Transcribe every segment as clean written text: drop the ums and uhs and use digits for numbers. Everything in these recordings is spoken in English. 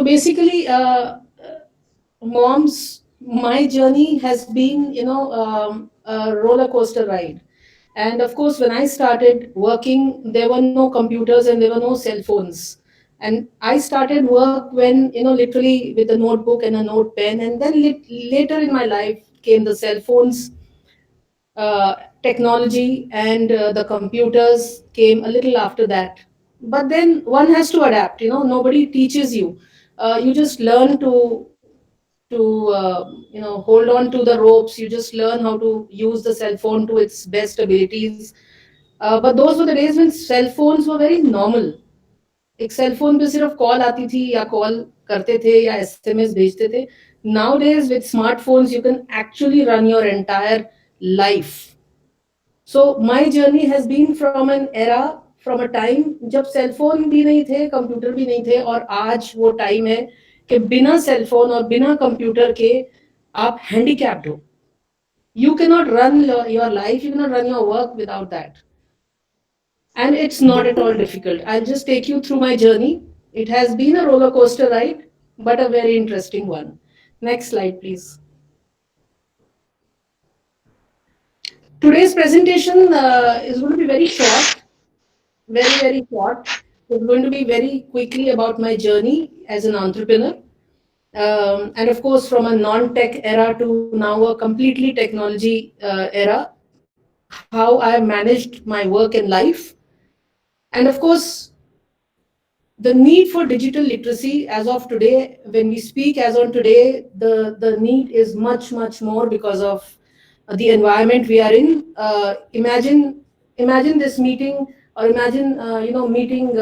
basically, moms, my journey has been, a roller coaster ride. And of course, when I started working, there were no computers and there were no cell phones. And I started work when, literally with a notebook and a note pen. And then later in my life came the cell phones, technology, and the computers came a little after that. But then one has to adapt. Nobody teaches you. You just learn to hold on to the ropes. You just learn how to use the cell phone to its best abilities. But those were the days when cell phones were very normal. एक cell phone पे सिर्फ call आती थी या call करते थे या SMS भेजते थे. Nowadays with smartphones you can actually run your entire life. So my journey has been from an era, from a time जब सेल फोन भी नहीं थे, कंप्यूटर भी नहीं थे, और आज वो टाइम है कि बिना सेल फोन और बिना कंप्यूटर के आप हैंडीकैप्ड हो. You cannot run your life, you cannot run your work without that. And it's not at all difficult. I'll just take you through my journey. It has been a roller coaster ride, but a very interesting one. Next slide, please. Today's presentation is going to be very short, very, very short. It's going to be very quickly about my journey as an entrepreneur. And of course, from a non-tech era to now a completely technology era, how I have managed my work and life. And of course, the need for digital literacy as of today, when we speak as on today, the need is much, much more because of the environment we are in. Imagine this meeting, or imagine, meeting,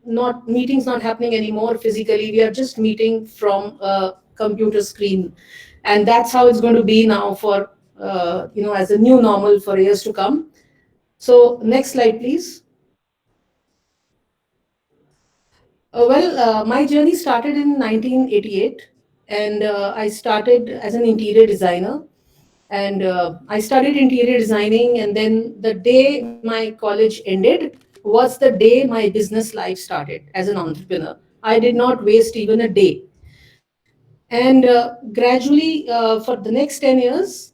not meetings not happening anymore physically. We are just meeting from a computer screen. And that's how it's going to be now for, as a new normal for years to come. So next slide, please. My journey started in 1988, and I started as an interior designer. And I studied interior designing, and then the day my college ended was the day my business life started as an entrepreneur. I did not waste even a day. And gradually, for the next 10 years,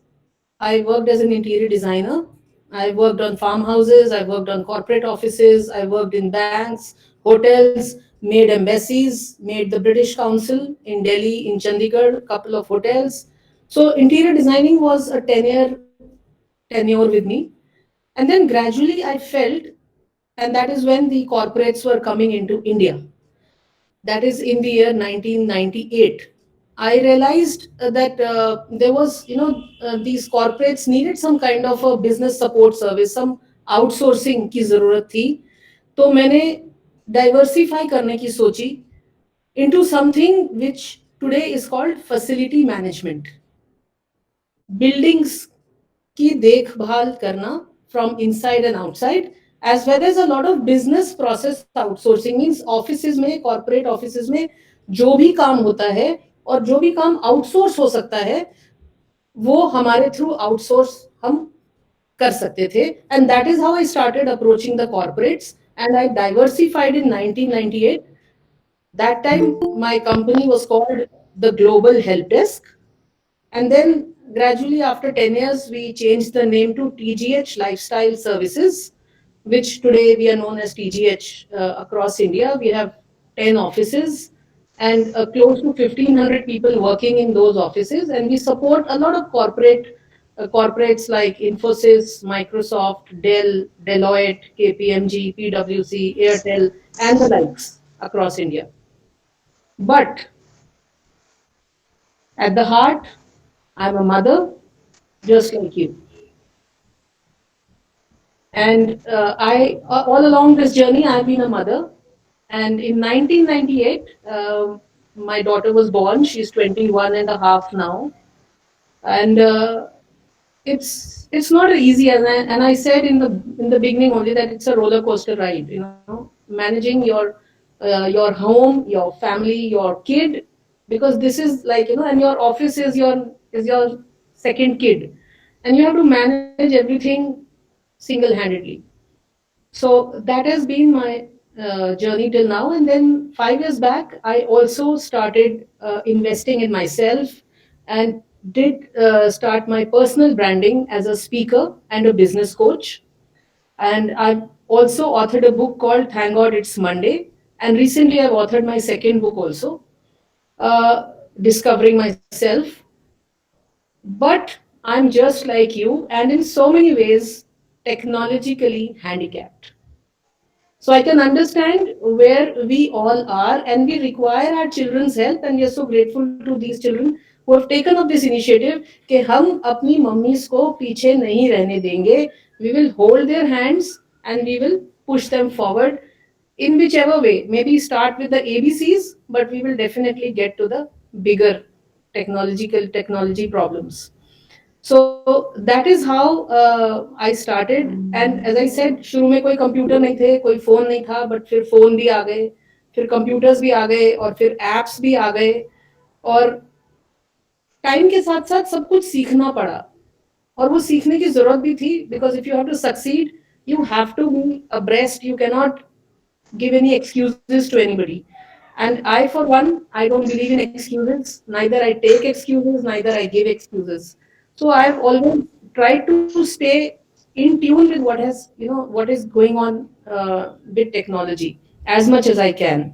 I worked as an interior designer. I worked on farmhouses, I worked on corporate offices, I worked in banks, hotels, made embassies, made the British Council in Delhi, in Chandigarh, a couple of hotels. So interior designing was a 10-year tenure with me. And then gradually I felt, and that is when the corporates were coming into India. That is in the year 1998. I realized that there was, these corporates needed some kind of a business support service, some outsourcing की जरूरत थी. तो मैंने diversify करने की सोची into something which today is called facility management. Buildings की देखभाल करना from inside and outside, as well as a lot of business process outsourcing. Means offices में, corporate offices में जो भी काम होता है और जो भी काम outsource हो सकता है, वो हमारे through outsource हम कर सकते थे. And that is how I started approaching the corporates, and I diversified in 1998. That time my company was called the Global Help Desk. And then gradually, after 10 years, we changed the name to TGH Lifestyle Services, which today we are known as TGH across India. We have 10 offices and close to 1,500 people working in those offices. And we support a lot of corporates like Infosys, Microsoft, Dell, Deloitte, KPMG, PwC, Airtel, and the likes across India. But at the heart, I'm a mother, just like you. And all along this journey, I've been a mother. And in 1998, my daughter was born. She's 21 and a half now. And it's not easy. And I said in the beginning only that it's a roller coaster ride. Managing your home, your family, your kid, because this is like, and your office is your second kid, and you have to manage everything single-handedly. So that has been my journey till now. And then 5 years back, I also started investing in myself and did start my personal branding as a speaker and a business coach. And I've also authored a book called Thank God It's Monday. And recently, I've authored my second book also, Discovering Myself. But I'm just like you, and in so many ways, technologically handicapped. So I can understand where we all are, and we require our children's help. And we are so grateful to these children who have taken up this initiative कि हम अपनी mummies को पीछे नहीं रहने देंगे. We will hold their hands and we will push them forward in whichever way. Maybe start with the ABCs, but we will definitely get to the bigger technology problems. So that is how I started. And as I said, शुरू में कोई computer नहीं थे, कोई phone नहीं था, but फिर phone भी आ गए, फिर कंप्यूटर्स भी आ गए, और फिर एप्स भी आ गए. और टाइम के साथ साथ सब कुछ सीखना पड़ा, और वो सीखने की जरूरत भी थी, because if you have to succeed, you have to be abreast. You cannot give any excuses to anybody. And I, for one, I don't believe in excuses. Neither I take excuses, neither I give excuses. So I've always tried to stay in tune with what has, what is going on with technology as much as I can.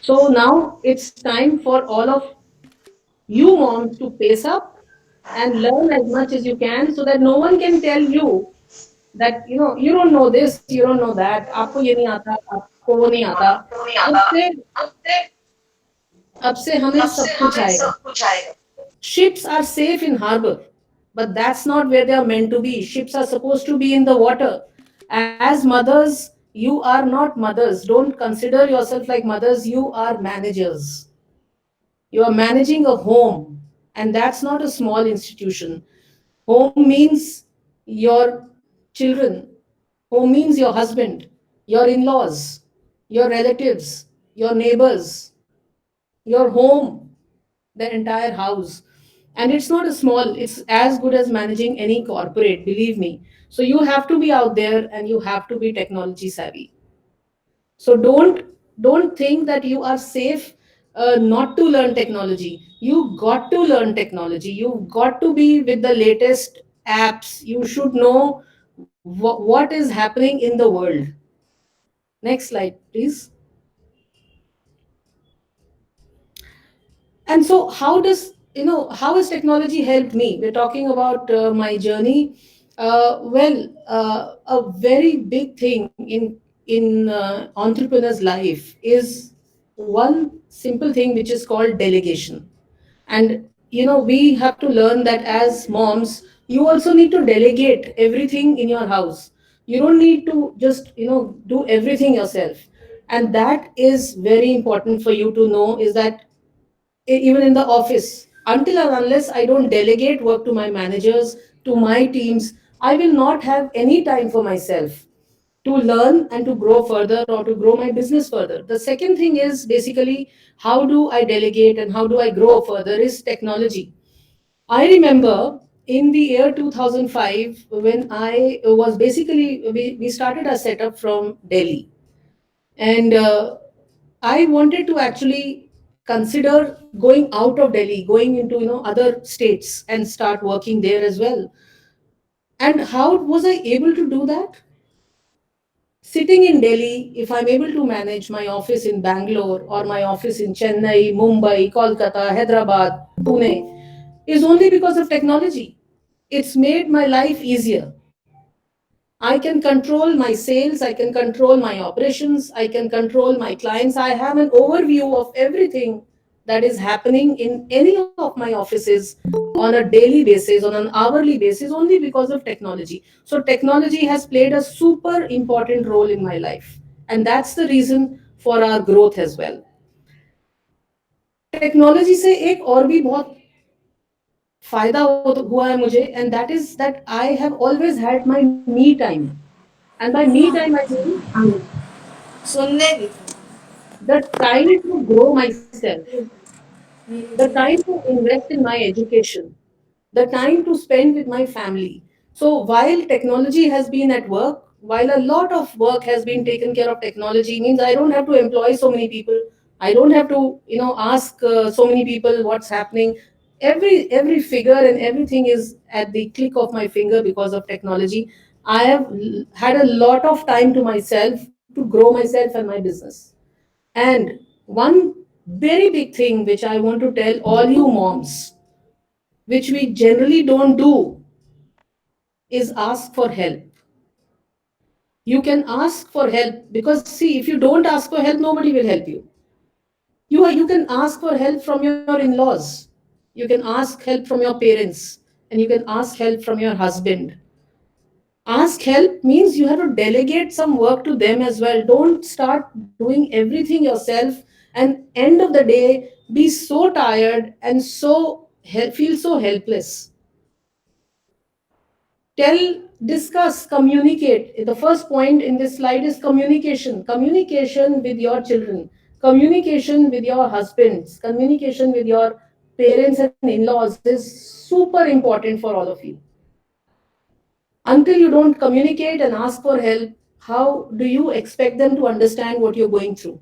So now it's time for all of you moms to pace up and learn as much as you can, so that no one can tell you that you don't know this, you don't know that, आपको ये नहीं आता, आपको वो नहीं आता. अब से अब से हमें सब कुछ आएगा. Ships are safe in harbor, but that's not where they are meant to be. Ships are supposed to be in the water. As mothers, you are not mothers. Don't consider yourself like mothers. You are managers. You are managing a home, and that's not a small institution. Home means your children. Home means your husband, your in laws, your relatives, your neighbors, your home, the entire house. And it's not a small, it's as good as managing any corporate, believe me. So you have to be out there and you have to be technology savvy. So don't think that you are safe not to learn technology. You got to learn technology. You've got to be with the latest apps. You should know what is happening in the world. Next slide, please. And so how has technology helped me? We're talking about my journey. A very big thing in entrepreneur's life is one simple thing, which is called delegation. And we have to learn that as moms, you also need to delegate everything in your house. You don't need to just do everything yourself. And that is very important for you to know, is that even in the office, until or unless I don't delegate work to my managers, to my teams, I will not have any time for myself to learn and to grow further, or to grow my business further. The second thing is basically, how do I delegate and how do I grow further, is technology. I remember in the year 2005, when I was basically, we started our setup from Delhi. And I wanted to actually consider going out of Delhi, going into other states and start working there as well. And how was I able to do that? Sitting in Delhi, if I'm able to manage my office in Bangalore or my office in Chennai, Mumbai, Kolkata, Hyderabad, Pune, is only because of technology. It's made my life easier. I can control my sales, I can control my operations, I can control my clients. I have an overview of everything that is happening in any of my offices on a daily basis, on an hourly basis, only because of technology. So, technology has played a super important role in my life. And that's the reason for our growth as well. Technology से एक और भी बहुत फायदा हुआ है मुझे, and that is that I have always had my me time. And by me time, I mean सुनने दी the time to grow myself, the time to invest in my education, the time to spend with my family. So while technology has been at work, while a lot of work has been taken care of technology, means I don't have to employ so many people. I don't have to, ask so many people what's happening. Every figure and everything is at the click of my finger because of technology. I have had a lot of time to myself to grow myself and my business. And one very big thing which I want to tell all you moms, which we generally don't do, is ask for help. You can ask for help, because see, if you don't ask for help, nobody will help you. You can ask for help from your in-laws, you can ask help from your parents, and you can ask help from your husband. Ask help means you have to delegate some work to them as well. Don't start doing everything yourself, and end of the day be so tired and feel so helpless. Tell, discuss, communicate. The first point in this slide is communication. Communication with your children, communication with your husbands, communication with your parents and in-laws is super important for all of you. Until you don't communicate and ask for help, how do you expect them to understand what you're going through?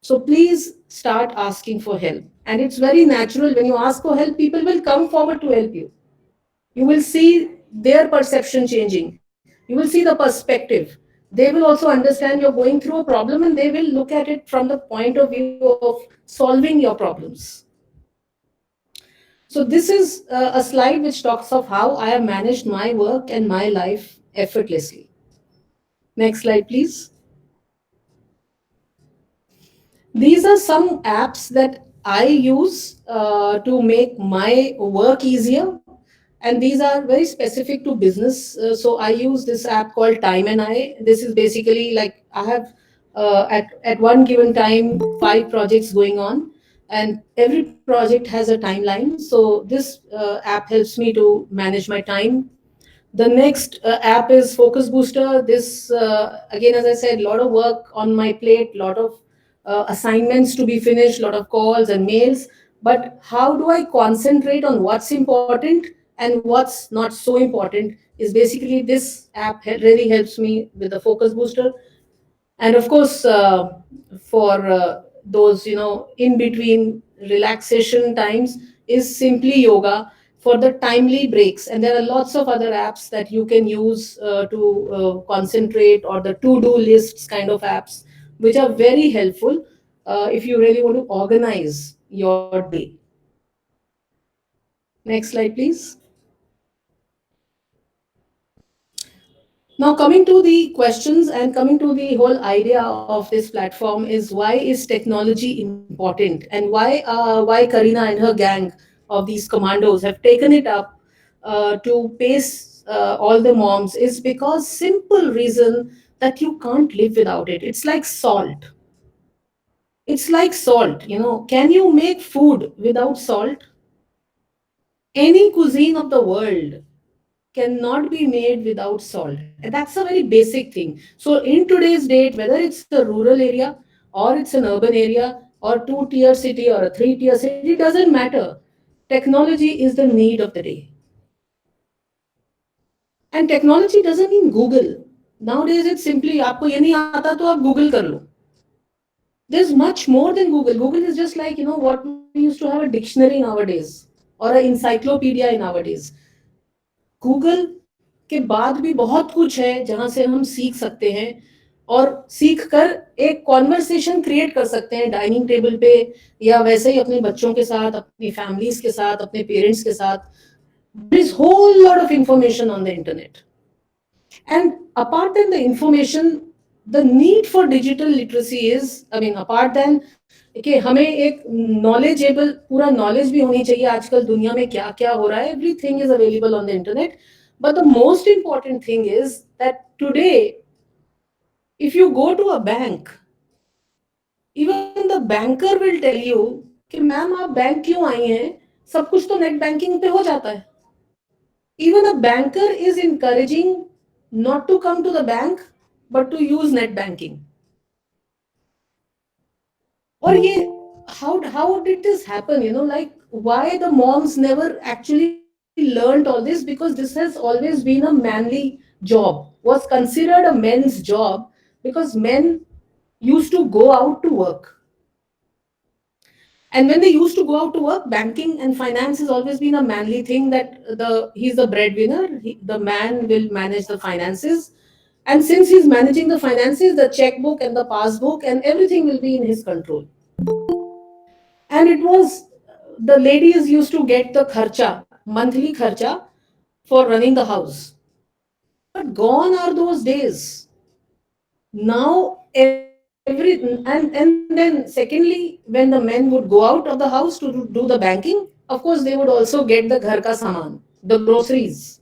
So please start asking for help. And it's very natural, when you ask for help, people will come forward to help you. You will see their perception changing. You will see the perspective. They will also understand you're going through a problem, and they will look at it from the point of view of solving your problems. So this is a slide which talks of how I have managed my work and my life effortlessly. Next slide, please. These are some apps that I use to make my work easier, and these are very specific to business. So I use this app called Time and I. This is basically like I have at one given time 5 projects going on, and every project has a timeline. So this app helps me to manage my time. The next app is Focus Booster. This, again, as I said, a lot of work on my plate, lot of assignments to be finished, lot of calls and mails. But how do I concentrate on what's important and what's not so important? Is basically this app really helps me with the Focus Booster. And of course, for those, in between relaxation times, is Simply Yoga for the timely breaks. And there are lots of other apps that you can use to concentrate, or the to-do lists kind of apps, which are very helpful if you really want to organize your day. Next slide, please. Now, coming to the questions and coming to the whole idea of this platform, is why is technology important, and why Karina and her gang of these commandos have taken it up to pace all the moms, is because simple reason that you can't live without it. It's like salt. It's like salt. Can you make food without salt? Any cuisine of the world cannot be made without salt. And that's a very basic thing. So in today's date, whether it's a rural area or it's an urban area or two-tier city or a three-tier city, it doesn't matter. Technology is the need of the day. And technology doesn't mean Google. Nowadays, it's simply, आपको ये नहीं आता तो आप Google कर लो. There's much more than Google. Google is just like, what we used to have a dictionary nowadays or an encyclopedia in nowadays. Google के बाद भी बहुत कुछ है जहां से हम सीख सकते हैं, और सीख कर एक कॉन्वर्सेशन क्रिएट कर सकते हैं डाइनिंग टेबल पे, या वैसे ही अपने बच्चों के साथ, अपनी फैमिलीज के साथ, अपने पेरेंट्स के साथ. There is whole lot of information on the internet. And apart then the information, the need for digital literacy is, apart then कि हमें एक नॉलेजेबल पूरा नॉलेज भी होनी चाहिए आजकल दुनिया में क्या क्या हो रहा है. Everything is available on the internet. But the most important thing is that today, if you go to a bank, even the banker will tell you कि मैम आप बैंक क्यों आई हैं, सब कुछ तो नेट बैंकिंग पे हो जाता है. Even a banker is encouraging not to come to the bank but to use net banking. और ये how did this happen? Like, why the moms never actually learned all this? Because this has always been a manly job, was considered a men's job, because men used to go out to work. And when they used to go out to work, banking and finance has always been a manly thing, that he's the breadwinner, the man will manage the finances. And since he's managing the finances, the checkbook and the passbook and everything will be in his control. And it was, the ladies used to get the kharcha, monthly kharcha, for running the house. But gone are those days. Now and then secondly, when the men would go out of the house to do the banking, of course they would also get the ghar ka saman, the groceries.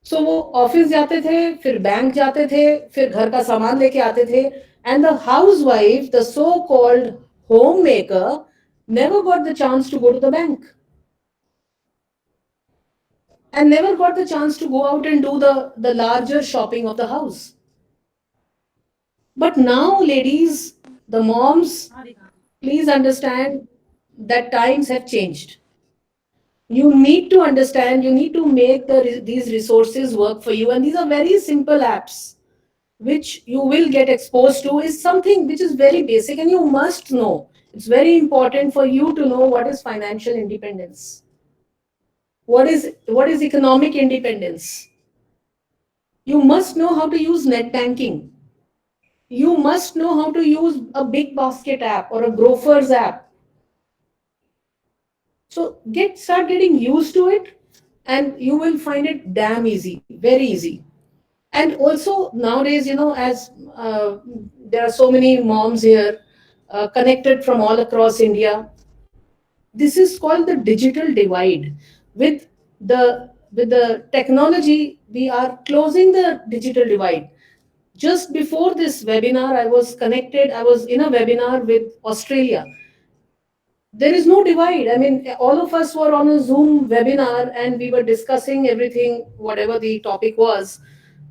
So वो office जाते थे, फिर bank जाते थे, फिर घर का सामान लेके आते थे. And the housewife, the so-called homemaker, never got the chance to go to the bank, and never got the chance to go out and do the larger shopping of the house. But now, ladies, the moms, please understand that times have changed. You need to understand, you need to make these resources work for you. And these are very simple apps which you will get exposed to, is something which is very basic and you must know. It's very important for you to know what is financial independence. What is economic independence? You must know how to use net banking. You must know how to use a big basket app or a Grofers app. So start getting used to it, and you will find it damn easy, very easy. And also nowadays, as there are so many moms here connected from all across India, this is called the digital divide. With the technology, we are closing the digital divide. Just before this webinar, I was in a webinar with Australia. There is no divide. I mean, all of us were on a Zoom webinar and we were discussing everything, whatever the topic was.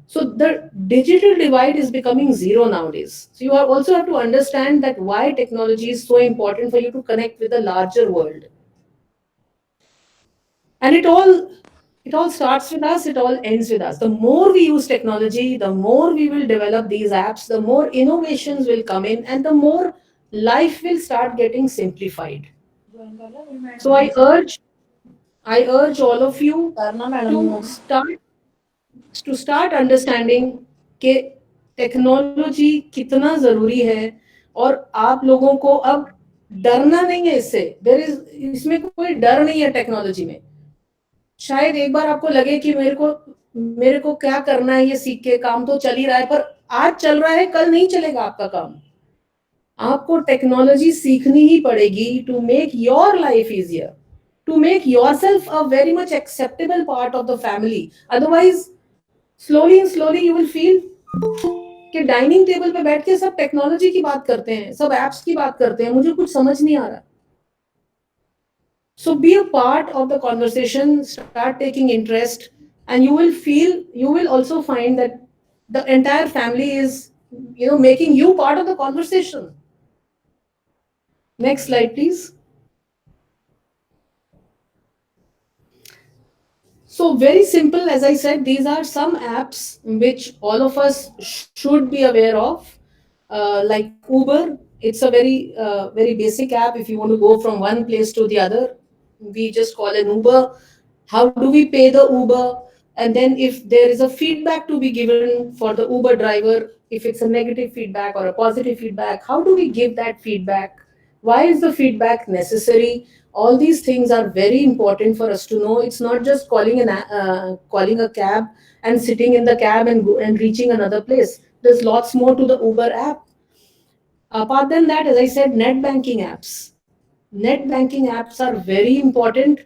So the digital divide is becoming zero nowadays. So you also have to understand that why technology is so important for you to connect with the larger world. And it all starts with us, it all ends with us. The more we use technology, the more we will develop these apps, the more innovations will come in, and the more life will start getting simplified. So I urge all of you करना madam to start understanding कि technology कितना जरूरी है, और आप लोगों को अब डरना नहीं है इससे. इसमें कोई डर नहीं है टेक्नोलॉजी में. शायद एक बार आपको लगे कि मेरे को क्या करना है, ये सीख के काम तो चल ही रहा है, पर आज चल रहा है, कल नहीं चलेगा आपका काम. आपको टेक्नोलॉजी सीखनी ही पड़ेगी to make your life easier, to make yourself a very much acceptable part of the family. Otherwise, slowly you will feel कि डाइनिंग टेबल पे बैठ के सब टेक्नोलॉजी की बात करते हैं, सब एप्स की बात करते हैं, मुझे कुछ समझ नहीं आ रहा. So be a part of the conversation, start taking interest, and you will also find that the entire family is making you part of the conversation. Next slide, please. So very simple, as I said, these are some apps which all of us should be aware of, like Uber. It's a very basic app. If you want to go from one place to the other, we just call an Uber. How do we pay the Uber? And then if there is a feedback to be given for the Uber driver, if it's a negative feedback or a positive feedback, how do we give that feedback? Why is the feedback necessary? All these things are very important for us to know. It's not just calling a cab and sitting in the cab and reaching another place. There's lots more to the Uber app. Apart than that, as I said, net banking apps. Net banking apps are very important,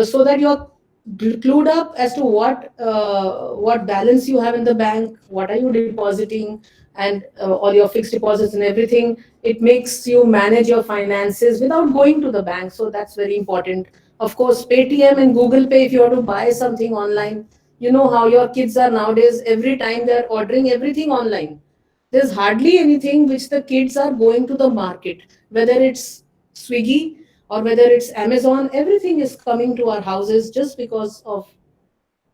so that you're clued up as to what balance you have in the bank, what are you depositing, and all your fixed deposits and everything. It makes you manage your finances without going to the bank, so that's very important. Of course, Paytm and Google Pay, if you want to buy something online, you know how your kids are nowadays. Every time they're ordering everything online. There's hardly anything which the kids are going to the market, whether it's Swiggy or whether it's Amazon. Everything is coming to our houses just because of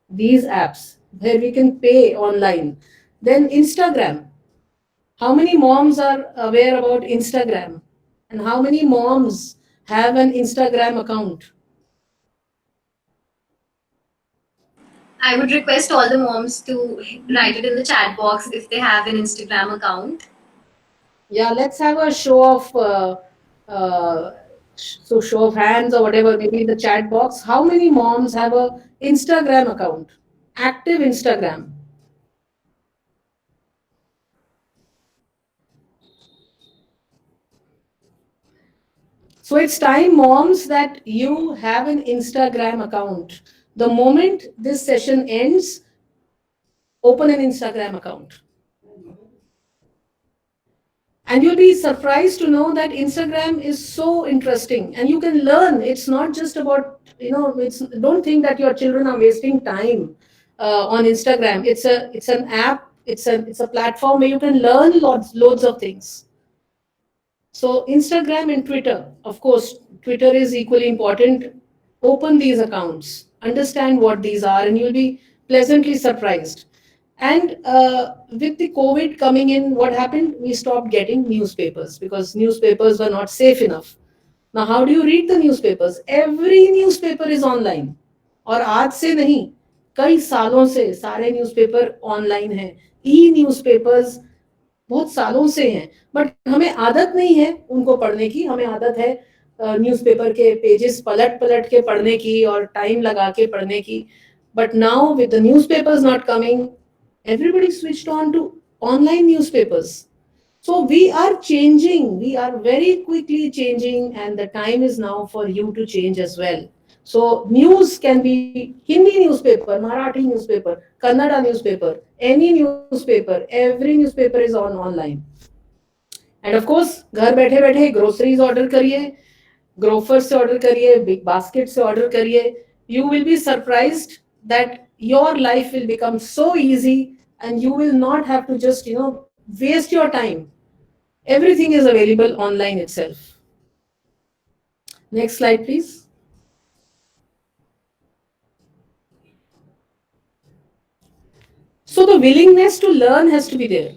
these apps. where we can pay online. Then Instagram. How many moms are aware about Instagram? And how many moms have an Instagram account? I would request all the moms to write it in the chat box if they have an Instagram account. Yeah, let's have a show of uh, so show of hands or whatever, maybe in the chat box. How many moms have a Instagram account, active Instagram? So it's time, moms, that you have an Instagram account. The moment this session ends, open an Instagram account. And you'll be surprised to know that Instagram is so interesting and you can learn. It's not just about, it's, don't think that your children are wasting time on Instagram. It's an app, it's a platform where you can learn loads of things. So Instagram and Twitter, of course, Twitter is equally important. Open these accounts, understand what these are, and you'll be pleasantly surprised. And with the COVID coming in, what happened? We stopped getting newspapers because newspapers were not safe enough. Now, how do you read the newspapers? Every newspaper is online. और आज से नहीं, कई सालों से सारे newspaper online हैं. ई newspapers बहुत सालों से हैं, बट हमें आदत नहीं है उनको पढ़ने की. हमें आदत है न्यूज़पेपर के पेजेस पलट पलट के पढ़ने की और टाइम लगा के पढ़ने की. But now with the newspapers not coming, everybody switched on to online newspapers. So we are changing, we are very quickly changing, and the time is now for you to change as well. So news can be Hindi newspaper, Marathi newspaper, Kannada newspaper, any newspaper, every newspaper is on online. And of course, घर बैठे बैठे groceries order करिए, ग्रोफर से order करिए, big basket से order करिए. You will be surprised that your life will become so easy and you will not have to just waste your time. Everything is available online itself. Next slide, please. So the willingness to learn has to be there.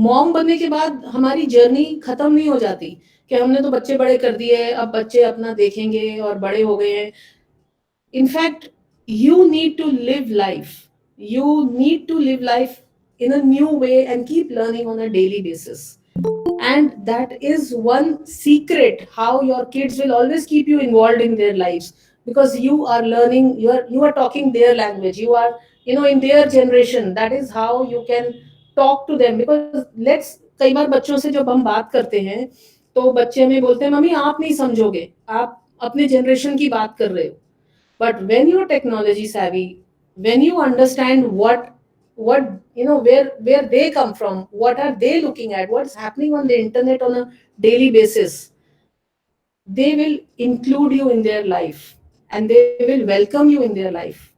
Mom बनने के बाद हमारी journey खत्म नहीं हो जाती कि हमने तो बच्चे बड़े कर दिए, अब बच्चे अपना देखेंगे और बड़े हो गए हैं. In fact, you need to live life. You need to live life in a new way and keep learning on a daily basis. And that is one secret how your kids will always keep you involved in their lives, because you are learning, you are talking their language. You are, in their generation. That is how you can talk to them. Because let's कई बार बच्चों से जब हम बात करते हैं तो बच्चे हमें बोलते हैं, मम्मी आप नहीं समझोगे, आप अपने जनरेशन की बात कर रहे हो. But when you're technology savvy, when you understand what where they come from, what are they looking at, what's happening on the internet on a daily basis, they will include you in their life and they will welcome you in their life.